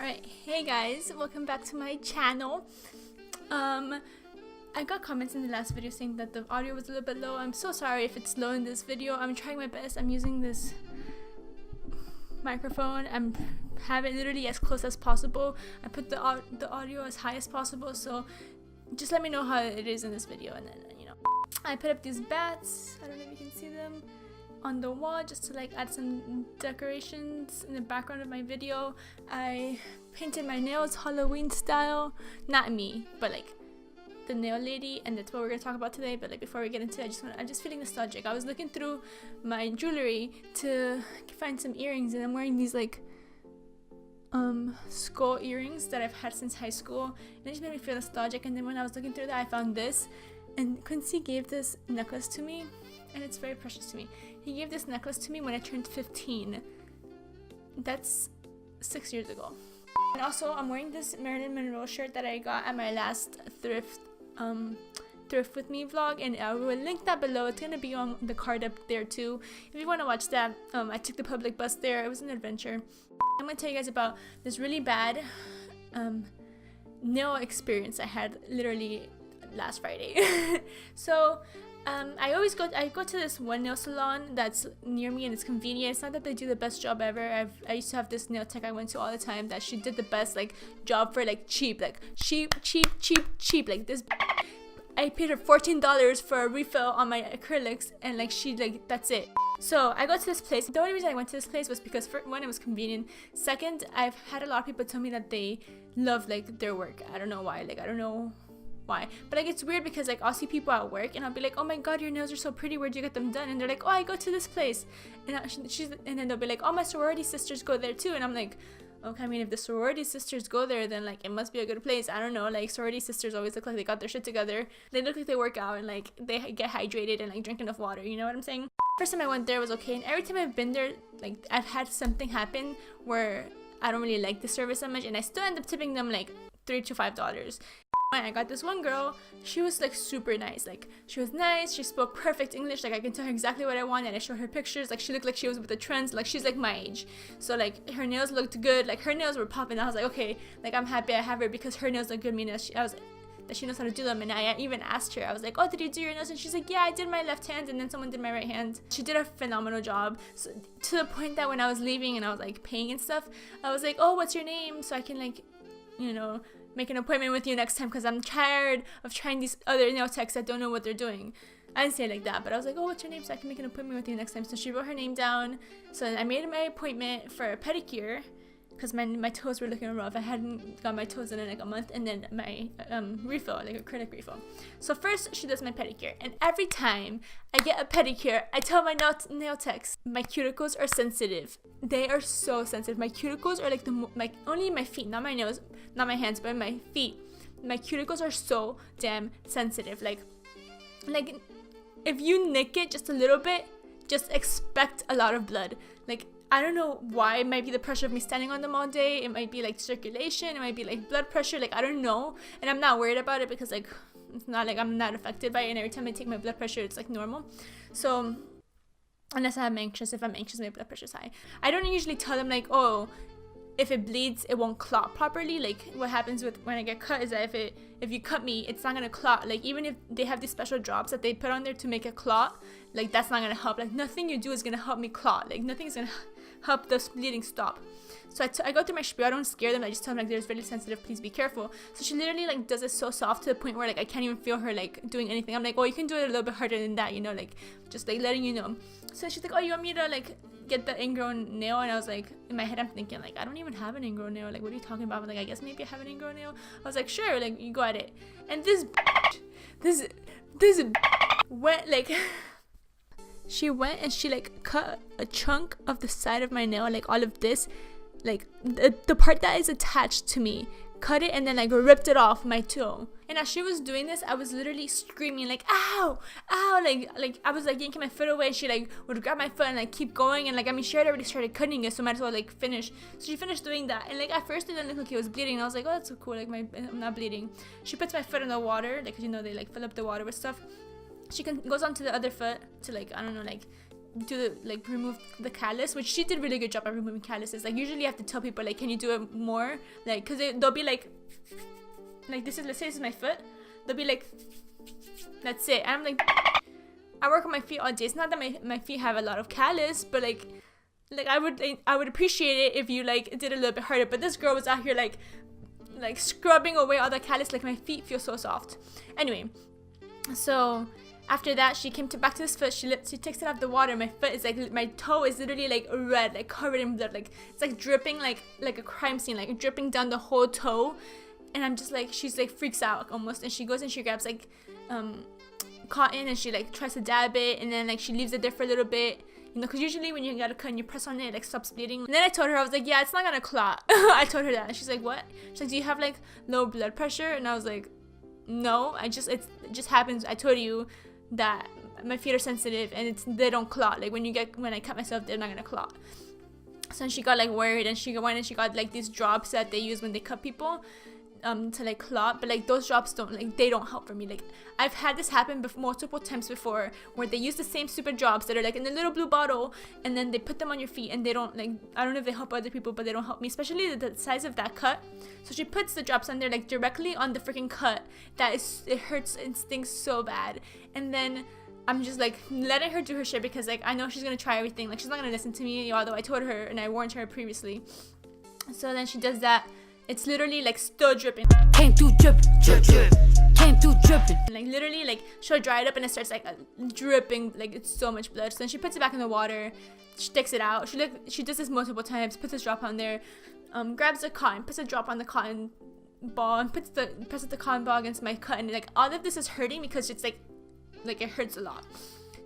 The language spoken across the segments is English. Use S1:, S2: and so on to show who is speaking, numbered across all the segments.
S1: Alright, hey guys, welcome back to my channel. I got comments in the last video saying that the audio was a little bit low. I'm so sorry if it's low in this video. I'm trying my best. I'm using this microphone. I'm having it literally as close as possible. I put the audio as high as possible, so just let me know how it is in this video, and then I put up these bats. I don't know if you can see them on the wall just to like add some decorations in the background of my video. I painted my nails Halloween style, not me, but like the nail lady, and that's what we're gonna talk about today. But like before we get into it, I'm just feeling nostalgic. I was looking through my jewelry to find some earrings, and I'm wearing these like skull earrings that I've had since high school, and it just made me feel nostalgic. And then when I was looking through that, I found this, and Quincy gave this necklace to me, and it's very precious to me. He gave this necklace to me when I turned 15. That's 6 years ago. And also, I'm wearing this Marilyn Monroe shirt that I got at my last thrift with me vlog, and I will link that below. It's gonna be on the card up there too if you want to watch that. I took the public bus there. It was an adventure. I'm gonna tell you guys about this really bad nail experience I had literally last Friday. So I go to this one nail salon that's near me, and it's convenient. It's not that they do the best job ever. I used to have this nail tech I went to all the time that she did the best like job for like cheap. Like like this. I paid her $14 for a refill on my acrylics, and like she like that's it. So I go to this place. The only reason I went to this place was because for one, it was convenient. Second, I've had a lot of people tell me that they love like their work. I don't know why. Like I don't know why, but like it's weird because like I'll see people at work and I'll be like, oh my god, your nails are so pretty, where'd you get them done? And they're like, oh, I go to this place, and and then they'll be like, oh, my sorority sisters go there too. And I'm like, okay, I mean, if the sorority sisters go there, then like it must be a good place. I don't know, like sorority sisters always look like they got their shit together. They look like they work out and like they get hydrated and like drink enough water, you know what I'm saying? First time I went there was okay, and every time I've been there, like I've had something happen where I don't really like the service that much, and I still end up tipping them like $3 to $5. I got this one girl, she was like super nice. Like she was nice, she spoke perfect English, like I can tell her exactly what I want, and I showed her pictures. Like she looked like she was with the trends, like she's like my age, so like her nails looked good, like her nails were popping. I was like, okay, like I'm happy I have her because her nails look good, meaning that she knows how to do them. And I even asked her, I was like, oh, did you do your nails? And she's like, yeah, I did my left hand and then someone did my right hand. She did a phenomenal job, so, to the point that when I was leaving and I was like paying and stuff, I was like, oh, what's your name, so I can like, make an appointment with you next time, because I'm tired of trying these other nail techs that don't know what they're doing. I didn't say it like that, but I was like, oh, what's your name, so I can make an appointment with you next time. So she wrote her name down. So I made my appointment for a pedicure because my toes were looking rough. I hadn't got my toes in like a month, and then my refill, like acrylic refill. So first she does my pedicure, and every time I get a pedicure, I tell my nail techs, my cuticles are sensitive. They are so sensitive. My cuticles are like only my feet, not my nails, not my hands, but my feet. My cuticles are so damn sensitive. Like if you nick it just a little bit, just expect a lot of blood. Like I don't know why. It might be the pressure of me standing on them all day. It might be like circulation. It might be like blood pressure. Like I don't know, and I'm not worried about it because like it's not like I'm not affected by it. And every time I take my blood pressure, it's like normal. So unless I'm anxious, if I'm anxious, my blood pressure's high. I don't usually tell them like, oh, if it bleeds, it won't clot properly. Like what happens with when I get cut is that if you cut me, it's not gonna clot. Like even if they have these special drops that they put on there to make it clot, like that's not gonna help. Like nothing you do is gonna help me clot. Like nothing's gonna help the bleeding stop. So I go through my spiel. I don't scare them. I just tell them like, there's really sensitive, please be careful. So she literally like does it so soft to the point where like I can't even feel her like doing anything. I'm like, oh, you can do it a little bit harder than that, like just like letting you know. So she's like, oh, you want me to like get the ingrown nail? And I was like, in my head I'm thinking like, I don't even have an ingrown nail. Like what are you talking about? I'm like, I guess maybe I have an ingrown nail. I was like, sure, like you go at it. And this went like she went and she like cut a chunk of the side of my nail, like all of this, like the part that is attached to me, cut it and then like ripped it off my toe. And as she was doing this, I was literally screaming like, ow, ow, like I was like yanking my foot away, and she like would grab my foot and like keep going, and like I mean she had already started cutting it, so might as well like finish. So she finished doing that, and like at first it didn't look like it was bleeding, and I was like, oh, that's so cool, like I'm not bleeding. She puts my foot in the water, like they like fill up the water with stuff. She goes on to the other foot to like, I don't know, like remove the callus, which she did a really good job at removing calluses. Like usually I have to tell people like, can you do it more, like, because they'll be like this is, let's say this is my foot, they'll be like, that's it. And I'm like, I work on my feet all day. It's not that my feet have a lot of callus, but like I would appreciate it if you like did a little bit harder. But this girl was out here like scrubbing away all the callus. Like my feet feel so soft. Anyway, so after that she came back to this foot. She takes it out of the water. My foot is like, my toe is literally like red, like covered in blood. Like it's like dripping like a crime scene, like dripping down the whole toe. And I'm just like, she's like freaks out almost, and she goes and she grabs like cotton and she like tries to dab it, and then like she leaves it there for a little bit, you know, because usually when you got a cut and you press on it, it like stops bleeding. And then I told her, I was like, yeah, it's not gonna clot. I told her that, and she's like, what? She's like, do you have like low blood pressure? And I was like, no, it just happens. I told you that my feet are sensitive and they don't clot. Like when I cut myself, they're not gonna clot. So then she got like worried, and she went and she got like these drops that they use when they cut people to like clot, but like those drops they don't help for me. Like I've had this happen multiple times before, where they use the same stupid drops that are like in the little blue bottle, and then they put them on your feet, and they don't, like, I don't know if they help other people, but they don't help me, especially the size of that cut. So she puts the drops on there like directly on the freaking cut. It hurts and stinks so bad. And then I'm just like letting her do her shit, because like I know she's gonna try everything. Like she's not gonna listen to me, although I told her and I warned her previously. So then she does that. It's literally like still dripping.
S2: Came through dripping, drip, drip. Came through dripping.
S1: Like literally, like she'll dry it up and it starts like dripping. Like it's so much blood. So then she puts it back in the water. She takes it out. She does this multiple times. Puts this drop on there. Grabs a cotton, puts a drop on the cotton ball, and presses the cotton ball against my cut. And like all of this is hurting because it's like it hurts a lot.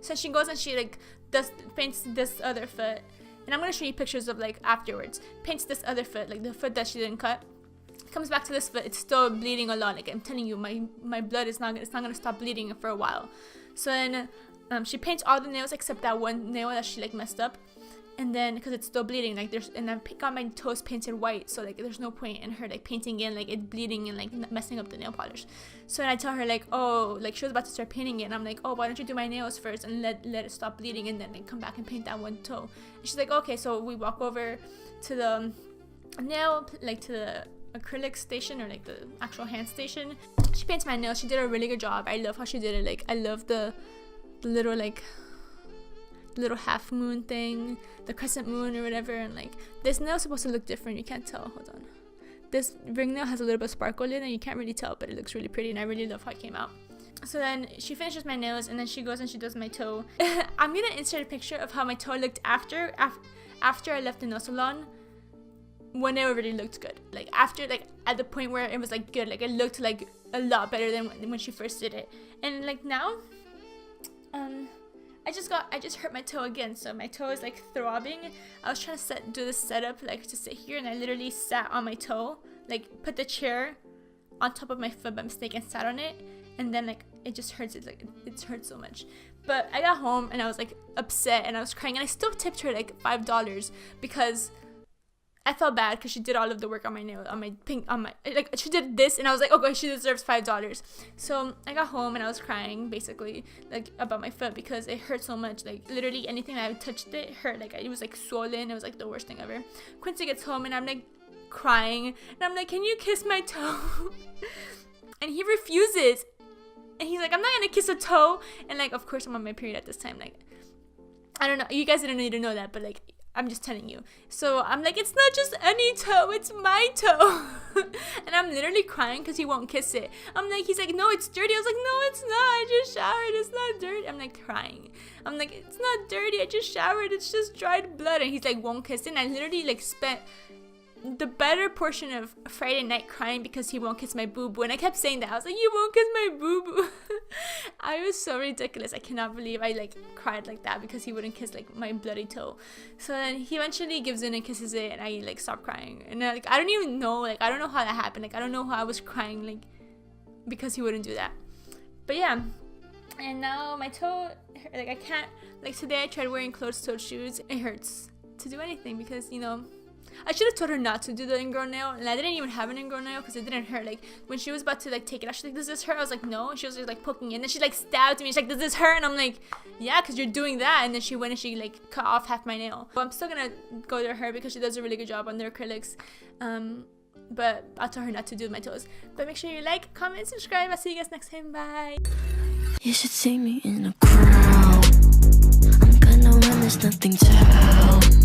S1: So she goes and she like paints this other foot. And I'm gonna show you pictures of like afterwards. Paints this other foot, like the foot that she didn't cut. Comes back to this foot, it's still bleeding a lot. Like I'm telling you, my blood is not gonna stop bleeding for a while. So then she paints all the nails except that one nail that she like messed up. And then because it's still bleeding, like and I've got my toes painted white, so like there's no point in her like painting in like it bleeding and like messing up the nail polish. So then I tell her like, oh, like she was about to start painting it, and I'm like, oh, why don't you do my nails first and let it stop bleeding, and then like come back and paint that one toe. And she's like, okay. So we walk over to the nail, like to the acrylic station, or like the actual hand station. She paints my nails. She did a really good job. I love how she did it. Like I love the little like little half moon thing, the crescent moon or whatever. And like this nail is supposed to look different. You can't tell. Hold on. This ring nail has a little bit of sparkle in it. You can't really tell, but it looks really pretty, and I really love how it came out. So then she finishes my nails, and then she goes and she does my toe. I'm gonna insert a picture of how my toe looked after I left the nail salon, when it already looked good. Like after, like at the point where it was like good, like it looked like a lot better than when she first did it. And like now, I just hurt my toe again, so my toe is like throbbing. I was trying to do this setup like to sit here, and I literally sat on my toe, like put the chair on top of my foot by mistake and sat on it, and then like it just hurts. It hurts so much. But I got home and I was like upset and I was crying, and I still tipped her like $5 because I felt bad because she did all of the work on my nail, like she did this, and I was like, okay, she deserves $5. So I got home and I was crying basically like about my foot because it hurt so much. Like literally anything that I touched it hurt. Like it was like swollen. It was like the worst thing ever. Quincy gets home and I'm like crying, and I'm like, can you kiss my toe? And he refuses, and he's like, I'm not gonna kiss a toe. And like, of course I'm on my period at this time. Like I don't know, you guys didn't need to know that, but like I'm just telling you. So I'm like, it's not just any toe, it's my toe. And I'm literally crying because he won't kiss it. I'm like, he's like, no, it's dirty. I was like, no, it's not, I just showered, it's not dirty. I'm like crying. I'm like, it's not dirty, I just showered, it's just dried blood. And he's like, won't kiss it. And I literally like spent the better portion of Friday night crying because he won't kiss my boo-boo. And I kept saying that. I was like, you won't kiss my boo-boo. I was so ridiculous. I cannot believe I like cried like that because he wouldn't kiss like my bloody toe. So then he eventually gives in and kisses it, and I like stop crying. And like I don't even know, like I don't know how that happened. Like I don't know how I was crying like because he wouldn't do that. But yeah. And now my toe, like I can't, like today I tried wearing closed-toed shoes. It hurts to do anything because, you know, I should have told her not to do the ingrown nail, and I didn't even have an ingrown nail because it didn't hurt. Like when she was about to like take it out, she's like, "Does this hurt?" I was like, "No." And she was just like poking it, and then she like stabbed me. She's like, "Does this hurt?" And I'm like, "Yeah, because you're doing that." And then she went and she like cut off half my nail. But I'm still gonna go to her because she does a really good job on their acrylics. But I'll tell her not to do my toes. But make sure you like, comment, subscribe. I'll see you guys next time. Bye.
S2: You should see me in a crowd. I'm gonna run, there's nothing to help.